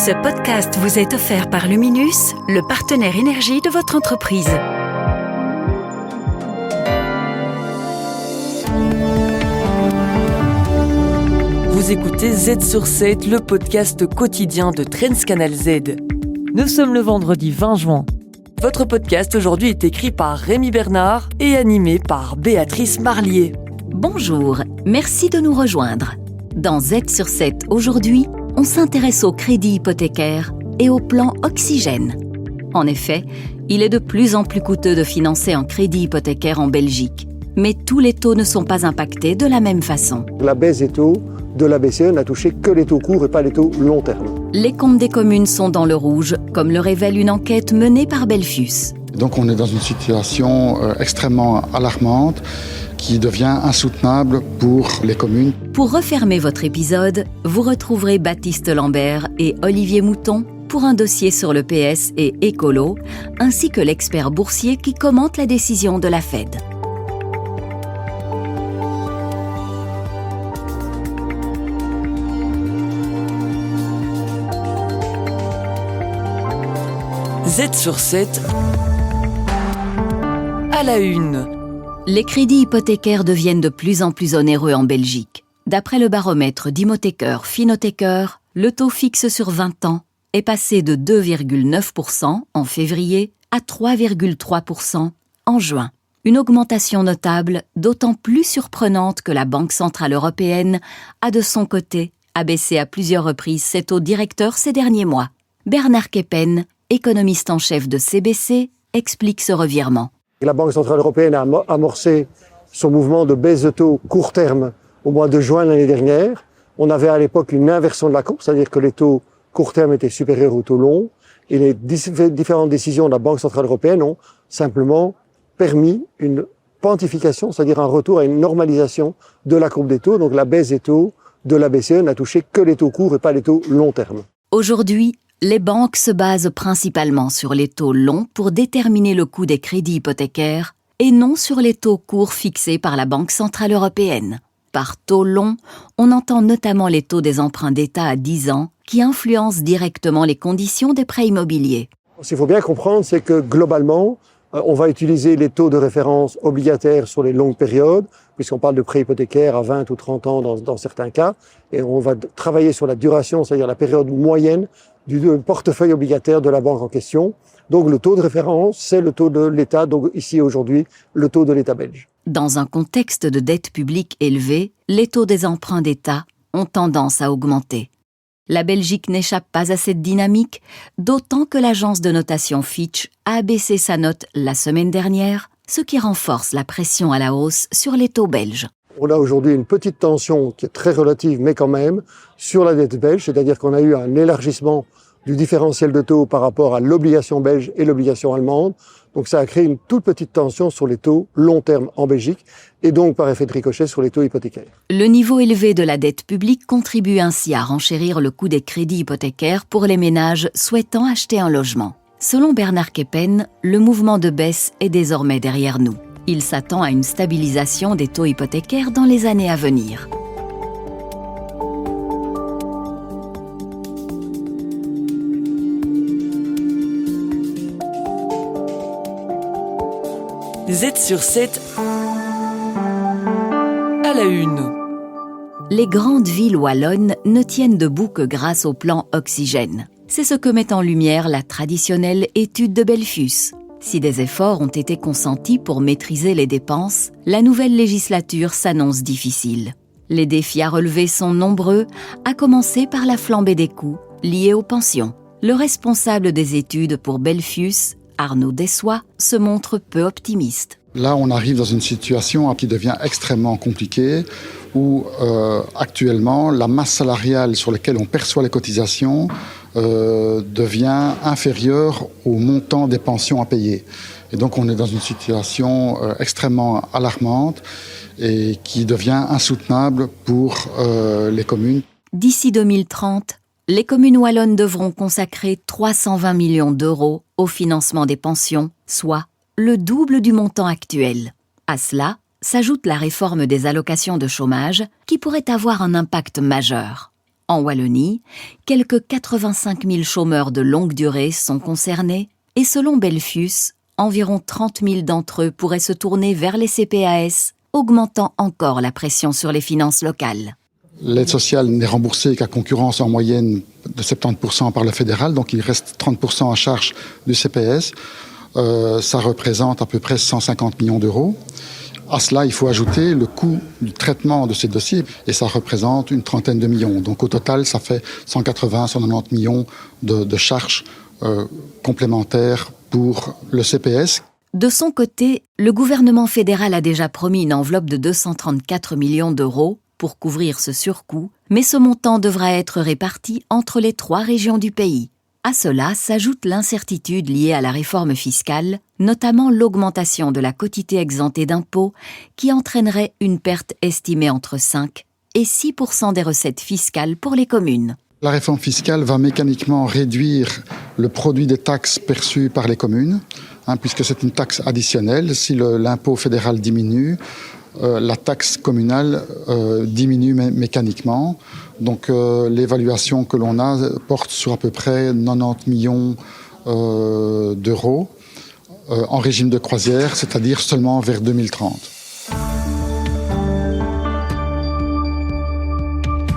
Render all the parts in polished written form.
Ce podcast vous est offert par Luminus, le partenaire énergie de votre entreprise. Vous écoutez Z sur 7, le podcast quotidien de Transcanal Z. Nous sommes le vendredi 20 juin. Votre podcast aujourd'hui est écrit par Rémi Bernard et animé par Béatrice Marlier. Bonjour, merci de nous rejoindre. Dans Z sur 7 aujourd'hui, on s'intéresse au crédit hypothécaire et au plan Oxygène. En effet, il est de plus en plus coûteux de financer un crédit hypothécaire en Belgique. Mais tous les taux ne sont pas impactés de la même façon. La baisse des taux de la BCE n'a touché que les taux courts et pas les taux long terme. Les comptes des communes sont dans le rouge, comme le révèle une enquête menée par Belfius. Donc on est dans une situation extrêmement alarmante qui devient insoutenable pour les communes. Pour refermer votre épisode, vous retrouverez Baptiste Lambert et Olivier Mouton pour un dossier sur le PS et Écolo, ainsi que l'expert boursier qui commente la décision de la Fed. Z sur 7 à la une. Les crédits hypothécaires deviennent de plus en plus onéreux en Belgique. D'après le baromètre d'Hymotheker Finothéker, le taux fixe sur 20 ans est passé de 2,9% en février à 3,3% en juin. Une augmentation notable, d'autant plus surprenante que la Banque centrale européenne a de son côté abaissé à plusieurs reprises ses taux directeurs ces derniers mois. Bernard Keppen, économiste en chef de CBC, explique ce revirement. La Banque centrale européenne a amorcé son mouvement de baisse de taux court terme au mois de juin l'année dernière. On avait à l'époque une inversion de la courbe, c'est-à-dire que les taux court terme étaient supérieurs aux taux longs. Et les différentes décisions de la Banque centrale européenne ont simplement permis une quantification, c'est-à-dire un retour à une normalisation de la courbe des taux. Donc la baisse des taux de la BCE n'a touché que les taux courts et pas les taux long terme. Aujourd'hui, les banques se basent principalement sur les taux longs pour déterminer le coût des crédits hypothécaires et non sur les taux courts fixés par la Banque centrale européenne. Par taux longs, on entend notamment les taux des emprunts d'État à 10 ans qui influencent directement les conditions des prêts immobiliers. Ce qu'il faut bien comprendre, c'est que globalement, on va utiliser les taux de référence obligataires sur les longues périodes, puisqu'on parle de prêts hypothécaires à 20 ou 30 ans dans certains cas, et on va travailler sur la duration, c'est-à-dire la période moyenne du portefeuille obligataire de la banque en question. Donc le taux de référence, c'est le taux de l'État, donc ici aujourd'hui, le taux de l'État belge. Dans un contexte de dette publique élevée, les taux des emprunts d'État ont tendance à augmenter. La Belgique n'échappe pas à cette dynamique, d'autant que l'agence de notation Fitch a abaissé sa note la semaine dernière, ce qui renforce la pression à la hausse sur les taux belges. On a aujourd'hui une petite tension qui est très relative, mais quand même, sur la dette belge, c'est-à-dire qu'on a eu un élargissement du différentiel de taux par rapport à l'obligation belge et l'obligation allemande. Donc ça a créé une toute petite tension sur les taux long terme en Belgique et donc par effet de ricochet sur les taux hypothécaires. Le niveau élevé de la dette publique contribue ainsi à renchérir le coût des crédits hypothécaires pour les ménages souhaitant acheter un logement. Selon Bernard Keppen, le mouvement de baisse est désormais derrière nous. Il s'attend à une stabilisation des taux hypothécaires dans les années à venir. Z sur 7 à la une. Les grandes villes wallonnes ne tiennent debout que grâce au plan Oxygène. C'est ce que met en lumière la traditionnelle étude de Belfius. Si des efforts ont été consentis pour maîtriser les dépenses, la nouvelle législature s'annonce difficile. Les défis à relever sont nombreux, à commencer par la flambée des coûts liés aux pensions. Le responsable des études pour Belfius, Arnaud Dessois, se montre peu optimiste. Là, on arrive dans une situation qui devient extrêmement compliquée, où actuellement, la masse salariale sur laquelle on perçoit les cotisations devient inférieure au montant des pensions à payer. Et donc, on est dans une situation extrêmement alarmante et qui devient insoutenable pour les communes. D'ici 2030, les communes wallonnes devront consacrer 320 millions d'euros au financement des pensions, soit le double du montant actuel. À cela s'ajoute la réforme des allocations de chômage qui pourrait avoir un impact majeur. En Wallonie, quelques 85 000 chômeurs de longue durée sont concernés et selon Belfius, environ 30 000 d'entre eux pourraient se tourner vers les CPAS, augmentant encore la pression sur les finances locales. L'aide sociale n'est remboursée qu'à concurrence en moyenne de 70% par le fédéral, donc il reste 30% en charge du CPS. Ça représente à peu près 150 millions d'euros. À cela, il faut ajouter le coût du traitement de ces dossiers et ça représente une trentaine de millions. Donc au total, ça fait 180-190 millions de charges complémentaires pour le CPS. De son côté, le gouvernement fédéral a déjà promis une enveloppe de 234 millions d'euros pour couvrir ce surcoût, mais ce montant devra être réparti entre les 3 régions du pays. À cela s'ajoute l'incertitude liée à la réforme fiscale, notamment l'augmentation de la quotité exemptée d'impôts qui entraînerait une perte estimée entre 5 et 6% des recettes fiscales pour les communes. La réforme fiscale va mécaniquement réduire le produit des taxes perçues par les communes, puisque c'est une taxe additionnelle. Si l'impôt fédéral diminue, la taxe communale diminue mécaniquement. Donc l'évaluation que l'on a porte sur à peu près 90 millions d'euros en régime de croisière, c'est-à-dire seulement vers 2030.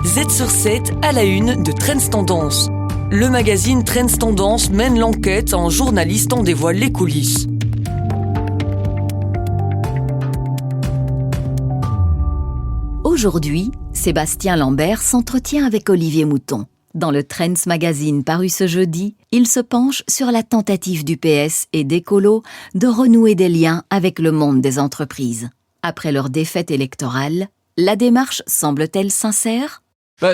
Z sur 7 à la une de Trends Tendance. Le magazine Trends Tendance mène l'enquête, un journaliste en dévoile les coulisses. Aujourd'hui, Sébastien Lambert s'entretient avec Olivier Mouton. Dans le Trends Magazine paru ce jeudi, il se penche sur la tentative du PS et d'Écolo de renouer des liens avec le monde des entreprises. Après leur défaite électorale, la démarche semble-t-elle sincère ?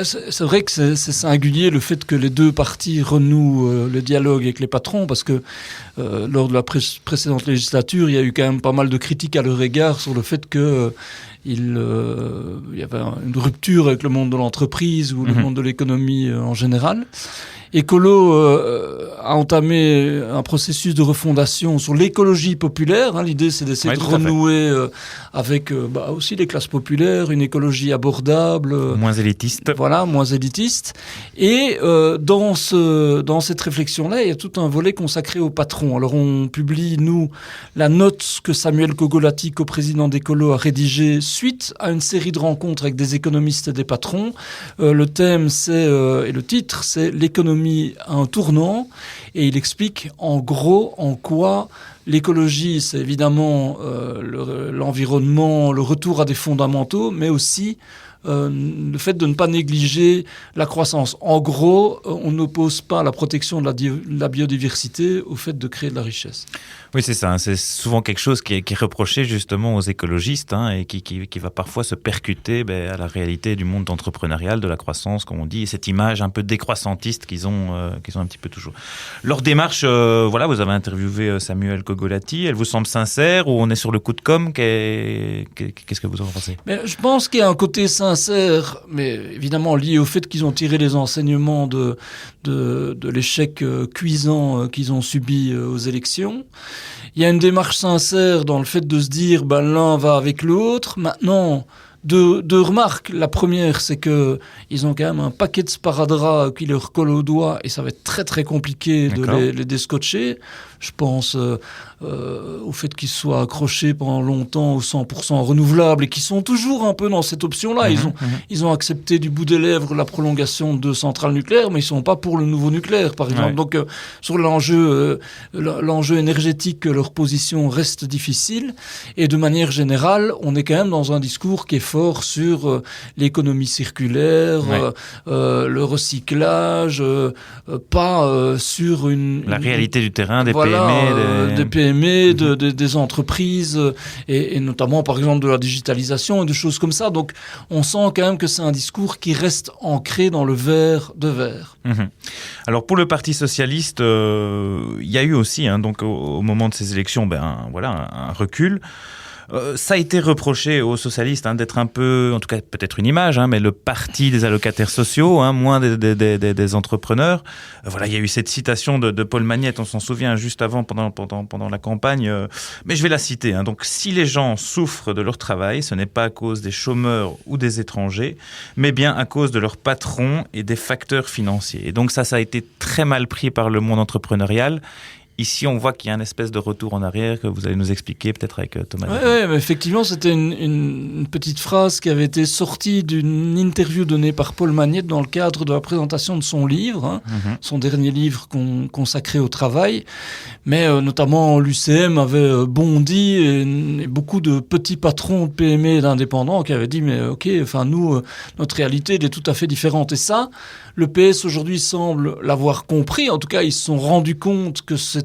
C'est vrai que c'est singulier le fait que les deux partis renouent le dialogue avec les patrons parce que lors de la précédente législature, il y a eu quand même pas mal de critiques à leur égard sur le fait que il y avait une rupture avec le monde de l'entreprise ou le monde de l'économie en général. Écolo a entamé un processus de refondation sur l'écologie populaire. L'idée, c'est d'essayer de renouer avec aussi les classes populaires, une écologie abordable. Moins élitiste. Voilà, moins élitiste. Et dans cette réflexion-là, il y a tout un volet consacré aux patrons. Alors, on publie, nous, la note que Samuel Kogolati, coprésident d'Écolo, a rédigée suite à une série de rencontres avec des économistes et des patrons. Le thème, et le titre, c'est « L'économie à un tournant », et il explique en gros en quoi l'écologie, c'est évidemment l'environnement, le retour à des fondamentaux, mais aussi le fait de ne pas négliger la croissance. En gros, on n'oppose pas la protection de la biodiversité au fait de créer de la richesse. Oui, c'est ça. C'est souvent quelque chose qui est reproché justement aux écologistes et qui va parfois se percuter à la réalité du monde entrepreneurial, de la croissance, comme on dit, et cette image un peu décroissantiste qu'ils ont un petit peu toujours. Leur démarche, vous avez interviewé Samuel Kogolati, elle vous semble sincère ou on est sur le coup de com'? Qu'est-ce que vous en pensez? Je pense qu'il y a un côté sincère, mais évidemment lié au fait qu'ils ont tiré les enseignements de l'échec cuisant qu'ils ont subi aux élections. Il y a une démarche sincère dans le fait de se dire l'un va avec l'autre. Maintenant, deux remarques. La première, c'est que ils ont quand même un paquet de sparadrap qui leur colle au doigt et ça va être très très compliqué de les déscotcher. Je pense au fait qu'ils soient accrochés pendant longtemps aux 100% renouvelables et qui sont toujours un peu dans cette option-là. Ils ont accepté du bout des lèvres la prolongation de centrales nucléaires, mais ils sont pas pour le nouveau nucléaire, par exemple. Donc, sur l'enjeu énergétique, leur position reste difficile. Et de manière générale, on est quand même dans un discours qui est fort sur l'économie circulaire, le recyclage, pas sur la réalité du terrain, des PME, des entreprises, et notamment par exemple de la digitalisation et des choses comme ça. Donc on sent quand même que c'est un discours qui reste ancré dans le verre de verre. Alors pour le Parti socialiste, il y a eu aussi, donc au moment de ces élections, un recul. Ça a été reproché aux socialistes d'être un peu, en tout cas peut-être une image, mais le parti des allocataires sociaux, moins des entrepreneurs. Voilà, il y a eu cette citation de Paul Magnette, on s'en souvient juste avant, pendant la campagne, mais je vais la citer. Donc, si les gens souffrent de leur travail, ce n'est pas à cause des chômeurs ou des étrangers, mais bien à cause de leurs patrons et des facteurs financiers. Et donc ça a été très mal pris par le monde entrepreneurial. Ici, on voit qu'il y a une espèce de retour en arrière que vous allez nous expliquer peut-être avec Thomas. Oui, mais effectivement, c'était une petite phrase qui avait été sortie d'une interview donnée par Paul Magnette dans le cadre de la présentation de son livre, son dernier livre consacré au travail. Mais notamment, l'UCM avait bondi et beaucoup de petits patrons de PME et d'indépendants qui avaient dit « mais ok, nous, notre réalité elle est tout à fait différente ». Et ça, le PS aujourd'hui semble l'avoir compris. En tout cas, ils se sont rendus compte que c'était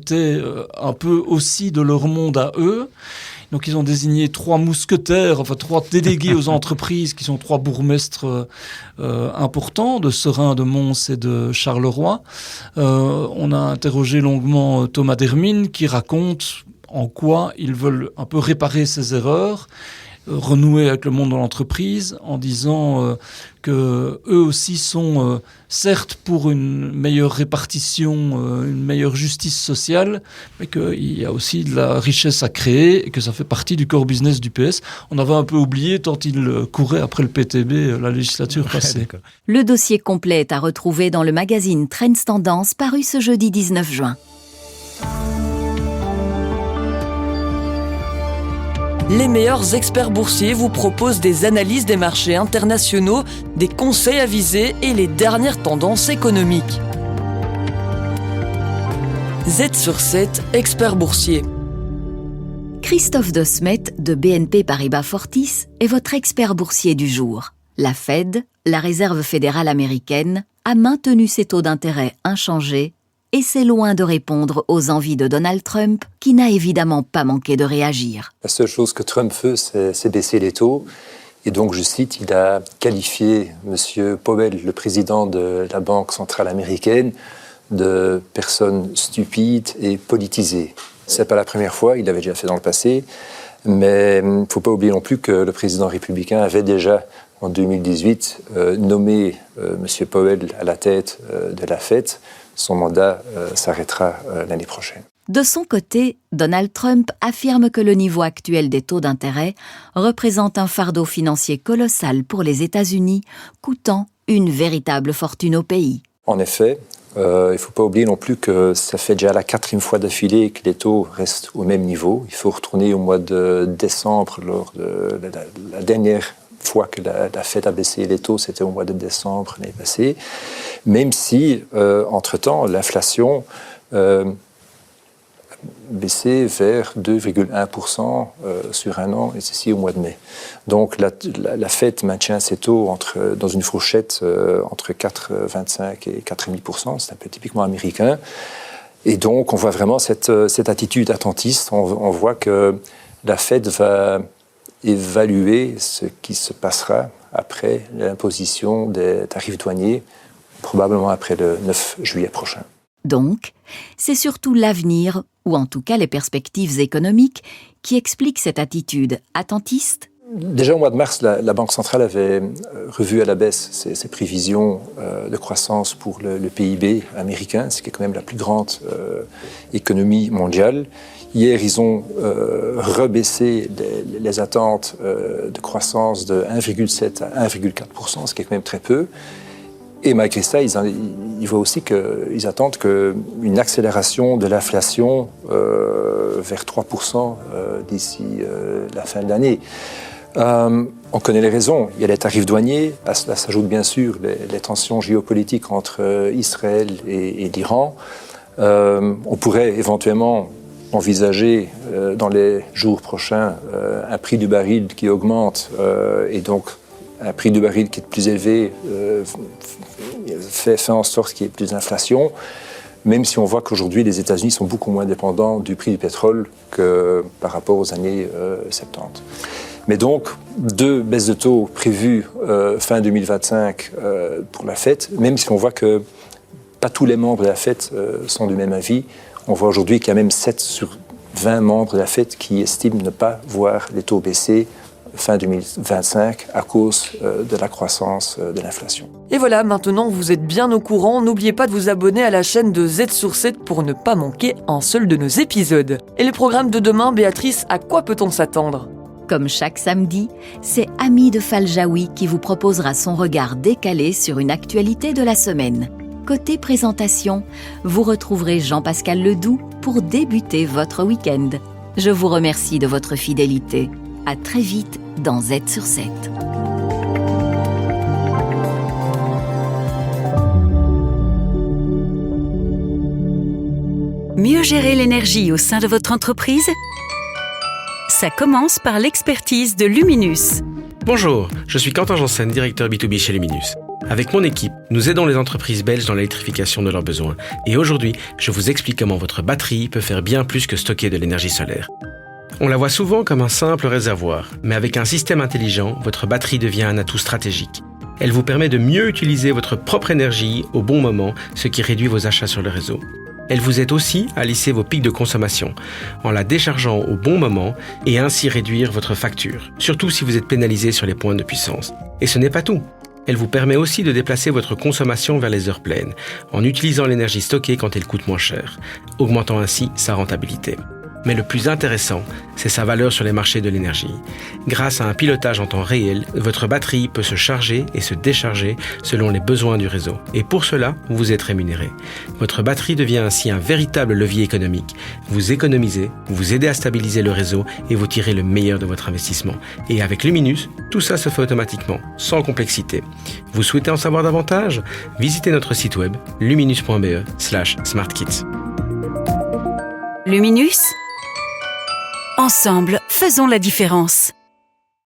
un peu aussi de leur monde à eux. Donc, ils ont désigné 3 mousquetaires, 3 délégués aux entreprises qui sont 3 bourgmestres importants de Serein, de Mons et de Charleroi. On a interrogé longuement Thomas Dermine qui raconte en quoi ils veulent un peu réparer ces erreurs, renouer avec le monde de l'entreprise en disant que eux aussi sont certes pour une meilleure répartition, une meilleure justice sociale, mais qu'il y a aussi de la richesse à créer et que ça fait partie du core business du PS. On avait un peu oublié tant il courait après le PTB la législature passée. Le dossier complet est à retrouver dans le magazine Trends Tendance paru ce jeudi 19 juin. Les meilleurs experts boursiers vous proposent des analyses des marchés internationaux, des conseils avisés et les dernières tendances économiques. Z sur 7, expert boursier. Christophe Dosmet de BNP Paribas Fortis est votre expert boursier du jour. La Fed, la Réserve fédérale américaine, a maintenu ses taux d'intérêt inchangés et c'est loin de répondre aux envies de Donald Trump, qui n'a évidemment pas manqué de réagir. La seule chose que Trump veut, c'est baisser les taux. Et donc, je cite, il a qualifié M. Powell, le président de la Banque centrale américaine, de personne stupide et politisée. Ce n'est pas la première fois, il l'avait déjà fait dans le passé. Mais il ne faut pas oublier non plus que le président républicain avait déjà, en 2018, nommé M. Powell à la tête de la Fed. Son mandat s'arrêtera l'année prochaine. De son côté, Donald Trump affirme que le niveau actuel des taux d'intérêt représente un fardeau financier colossal pour les États-Unis, coûtant une véritable fortune au pays. En effet, il ne faut pas oublier non plus que ça fait déjà la 4e fois d'affilée que les taux restent au même niveau. Il faut retourner au mois de décembre, lors de la dernière fois que la Fed a baissé les taux, c'était au mois de décembre l'année passée, même si, entre-temps, l'inflation a baissé vers 2,1% sur un an, et ceci au mois de mai. Donc la Fed maintient ses taux dans une fourchette entre 4,25 et 4,5%, c'est un peu typiquement américain. Et donc on voit vraiment cette attitude attentiste, on voit que la Fed va évaluer ce qui se passera après l'imposition des tarifs douaniers, probablement après le 9 juillet prochain. Donc, c'est surtout l'avenir, ou en tout cas les perspectives économiques, qui expliquent cette attitude attentiste. Déjà au mois de mars, la Banque centrale avait revu à la baisse ses prévisions de croissance pour le PIB américain, ce qui est quand même la plus grande économie mondiale. Hier, ils ont rebaissé les attentes de croissance de 1,7 à 1,4%, ce qui est quand même très peu. Et malgré ça, ils voient aussi qu'ils attendent une accélération de l'inflation vers 3% d'ici la fin de l'année. On connaît les raisons. Il y a les tarifs douaniers. À cela s'ajoutent bien sûr les tensions géopolitiques entre Israël et l'Iran. On pourrait éventuellement envisager dans les jours prochains un prix du baril qui augmente et donc un prix du baril qui est plus élevé fait en sorte qu'il y ait plus d'inflation, même si on voit qu'aujourd'hui les États-Unis sont beaucoup moins dépendants du prix du pétrole que par rapport aux années 70. Mais donc, 2 baisses de taux prévues fin 2025 pour la Fed, même si on voit que pas tous les membres de la Fed sont du même avis. On voit aujourd'hui qu'il y a même 7 20 membres de la Fed qui estiment ne pas voir les taux baisser fin 2025 à cause de la croissance de l'inflation. Et voilà, maintenant vous êtes bien au courant, n'oubliez pas de vous abonner à la chaîne de Z sur 7 pour ne pas manquer un seul de nos épisodes. Et le programme de demain, Béatrice, à quoi peut-on s'attendre ? Comme chaque samedi, c'est Ami de Faljaoui qui vous proposera son regard décalé sur une actualité de la semaine. Côté présentation, vous retrouverez Jean-Pascal Ledoux pour débuter votre week-end. Je vous remercie de votre fidélité. À très vite dans Z sur 7. Mieux gérer l'énergie au sein de votre entreprise ? Ça commence par l'expertise de Luminus. Bonjour, je suis Quentin Janssen, directeur B2B chez Luminus. Avec mon équipe, nous aidons les entreprises belges dans l'électrification de leurs besoins. Et aujourd'hui, je vous explique comment votre batterie peut faire bien plus que stocker de l'énergie solaire. On la voit souvent comme un simple réservoir, mais avec un système intelligent, votre batterie devient un atout stratégique. Elle vous permet de mieux utiliser votre propre énergie au bon moment, ce qui réduit vos achats sur le réseau. Elle vous aide aussi à lisser vos pics de consommation, en la déchargeant au bon moment et ainsi réduire votre facture, surtout si vous êtes pénalisé sur les points de puissance. Et ce n'est pas tout. Elle vous permet aussi de déplacer votre consommation vers les heures pleines, en utilisant l'énergie stockée quand elle coûte moins cher, augmentant ainsi sa rentabilité. Mais le plus intéressant, c'est sa valeur sur les marchés de l'énergie. Grâce à un pilotage en temps réel, votre batterie peut se charger et se décharger selon les besoins du réseau. Et pour cela, vous êtes rémunéré. Votre batterie devient ainsi un véritable levier économique. Vous économisez, vous aidez à stabiliser le réseau et vous tirez le meilleur de votre investissement. Et avec Luminus, tout ça se fait automatiquement, sans complexité. Vous souhaitez en savoir davantage ? Visitez notre site web luminus.be/smartkits. Luminus ? Ensemble, faisons la différence.